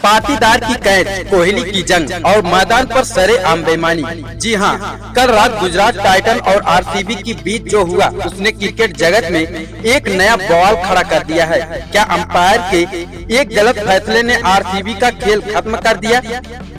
पाटीदार की कैद, कोहली की जंग और मैदान पर सरेआम बेईमानी। जी हाँ, कल रात गुजरात टाइटन और आरसीबी के बीच जो हुआ उसने क्रिकेट जगत में एक नया बवाल खड़ा कर दिया है। क्या अंपायर के एक गलत फैसले ने आरसीबी का खेल खत्म कर दिया?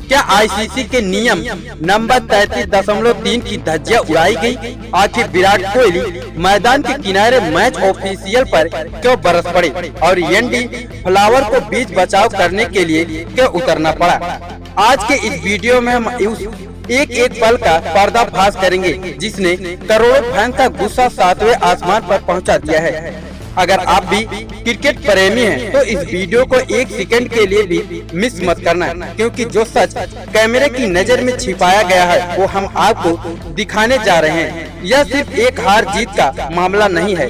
क्या आईसीसी के नियम नंबर 33.3 की धज्जियां उड़ाई गई? आखिर विराट कोहली मैदान के किनारे मैच ऑफिशियल पर क्यों बरस पड़े और एंडी फ्लावर को बीच बचाव करने के लिए क्यों उतरना पड़ा? आज के इस वीडियो में हम एक एक पल का पर्दाफाश करेंगे जिसने करोड़ों फैंस का गुस्सा 7वें आसमान पर पहुंचा दिया है। अगर आप भी क्रिकेट प्रेमी हैं तो इस वीडियो को एक सेकंड के लिए भी मिस मत करना, क्योंकि जो सच कैमरे की नजर में छिपाया गया है वो हम आपको दिखाने जा रहे हैं। यह सिर्फ एक हार जीत का मामला नहीं है,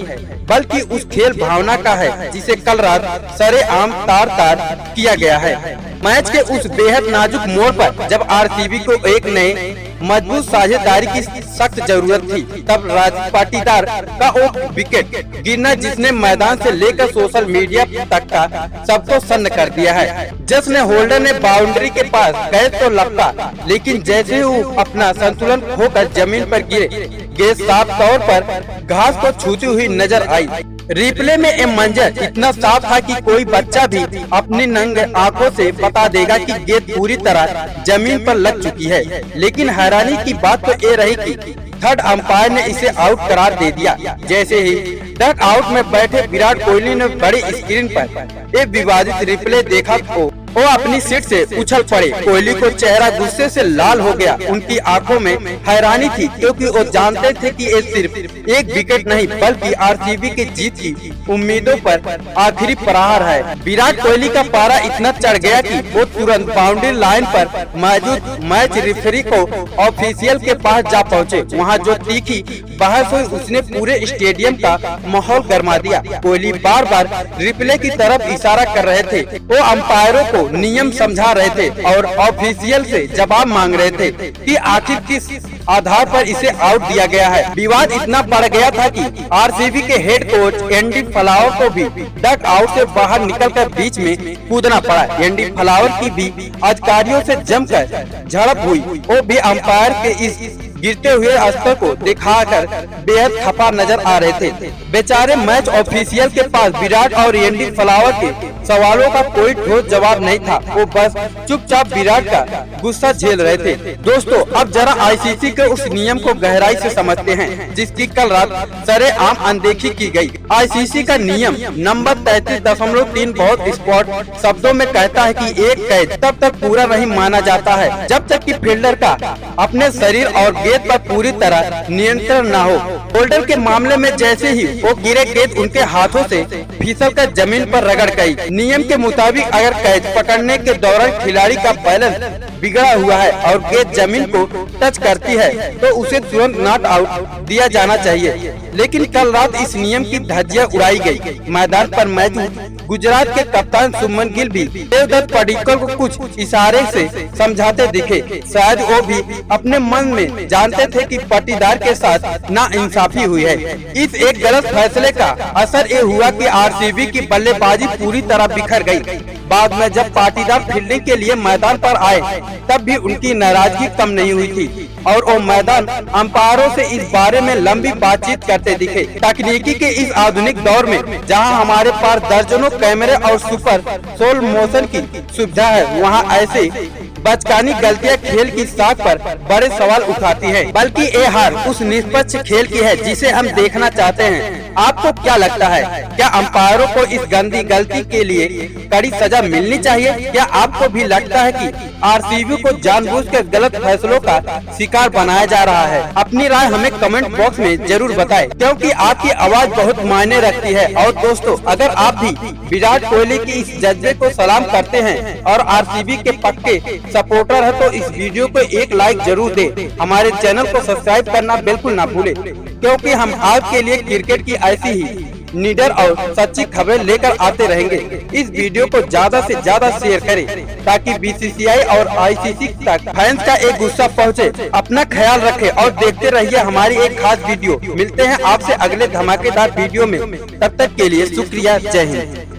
बल्कि उस खेल भावना का है जिसे कल रात सरेआम तार किया गया है। मैच के उस बेहद नाजुक मोड़ पर जब आरसीबी को एक नए मजबूत साझेदारी की सख्त जरूरत थी, तब राज पाटीदार का वो विकेट गिरना जिसने मैदान से लेकर सोशल मीडिया तक का सबको सन्न कर दिया है। जश्न होल्डर ने बाउंड्री के पास कैच तो लगता, लेकिन जैसे वो अपना संतुलन खोकर जमीन पर गिरे, गेंद साफ तौर पर घास को छूती हुई नजर आई। रिप्ले में ये मंजर इतना साफ था कि कोई बच्चा भी अपनी नंगे आंखों से बता देगा कि गेंद पूरी तरह जमीन पर लग चुकी है। लेकिन हैरानी की बात तो ये रही कि थर्ड अंपायर ने इसे आउट करार दे दिया। जैसे ही डक आउट में बैठे विराट कोहली ने बड़ी स्क्रीन पर एक विवादित रिप्ले देखा तो वो अपनी सीट से उछल पड़े। कोहली को चेहरा गुस्से से लाल हो गया। उनकी आंखों में हैरानी थी, क्योंकि वो जानते थे कि ये सिर्फ एक विकेट नहीं बल्कि आरसीबी की जीत की उम्मीदों पर आखिरी प्रहार है। विराट कोहली का पारा इतना चढ़ गया कि वो तुरंत बाउंड्री लाइन पर मौजूद मैच रेफरी को ऑफिशियल के पास जा पहुँचे। वहाँ जो तीखी बहस हुई उसने पूरे स्टेडियम का माहौल गर्मा दिया। कोहली बार बार रिप्ले की तरफ इशारा कर रहे थे, वो अंपायरों को नियम समझा रहे थे और ऑफिशियल से जवाब मांग रहे थे कि आखिर किस आधार पर इसे आउट दिया गया है। विवाद इतना बढ़ गया था कि आरसीबी के हेड कोच एंडी फ्लावर को भी डक आउट से बाहर निकलकर बीच में कूदना पड़ा। एंडी फ्लावर की भी अधिकारियों से जमकर झड़प हुई। वो भी अंपायर के इस गिरते हुए स्तर को दिखाकर बेहद खफा नजर आ रहे थे। बेचारे मैच ऑफिशियल के पास विराट और एंडी फ्लावर के सवालों का कोई ठोस जवाब नहीं था। वो बस चुपचाप विराट का गुस्सा झेल रहे थे। दोस्तों, अब जरा आईसीसी के उस नियम को गहराई से समझते हैं जिसकी कल रात सरेआम अनदेखी की गई। आईसीसी का नियम नंबर 33.3 बहुत स्पष्ट शब्दों में कहता है कि एक कैच तब तक पूरा नहीं माना जाता है जब तक कि फील्डर का अपने शरीर और गेंद पर पूरी तरह नियंत्रण न हो। होल्डर के मामले में जैसे ही वो गिरे, गेंद उनके हाथों से फिसलकर जमीन पर रगड़ गई। नियम के मुताबिक अगर कैच पकड़ने के दौरान खिलाड़ी का बैलेंस बिगड़ा हुआ है और गेंद जमीन को टच करती है तो उसे तुरंत नॉट आउट दिया जाना चाहिए। लेकिन कल रात इस नियम की धज्जियां उड़ाई गई। मैदान पर मौजूद गुजरात के कप्तान शुभमन गिल भी देवदत्त पडिक्कल को कुछ इशारे से समझाते दिखे। शायद वो भी अपने मन में जानते थे कि पाटीदार के साथ नाइंसाफी हुई है। इस एक गलत फैसले का असर ये हुआ कि आरसीबी की बल्लेबाजी पूरी तरह बिखर गई। बाद में जब पाटीदार फील्डिंग के लिए मैदान पर आए तब भी उनकी नाराजगी कम नहीं हुई थी और वो मैदान अंपायरों से इस बारे में लंबी बातचीत करते दिखे। तकनीकी के इस आधुनिक दौर में जहां हमारे पास दर्जनों कैमरे और सुपर स्लो मोशन की सुविधा है, वहां ऐसे बचकानी गलतियां खेल की साख पर बड़े सवाल उठाती है। बल्कि ये हार उस निष्पक्ष खेल की है जिसे हम देखना चाहते हैं। आपको क्या लगता है? क्या अंपायरों को इस गंदी गलती के लिए कड़ी सजा मिलनी चाहिए? क्या आपको भी लगता है कि आरसीबी को जानबूझकर गलत फैसलों का शिकार बनाया जा रहा है? अपनी राय हमें कमेंट बॉक्स में जरूर बताएं, क्योंकि आपकी आवाज बहुत मायने रखती है। और दोस्तों, अगर आप भी विराट कोहली की इस जज्बे को सलाम करते हैं और आरसीबी के पक्के सपोर्टर है तो इस वीडियो को एक लाइक जरूर दें। हमारे चैनल को सब्सक्राइब करना बिल्कुल ना भूलें, क्योंकि हम आपके लिए क्रिकेट की ऐसी ही निडर और सच्ची खबरें लेकर आते रहेंगे। इस वीडियो को ज्यादा से ज्यादा शेयर करें ताकि बीसीसीआई और आईसीसी तक फैंस का एक गुस्सा पहुंचे। अपना ख्याल रखें और देखते रहिए हमारी एक खास वीडियो। मिलते हैं आपसे अगले धमाकेदार वीडियो में। तब तक के लिए शुक्रिया। जय हिंद।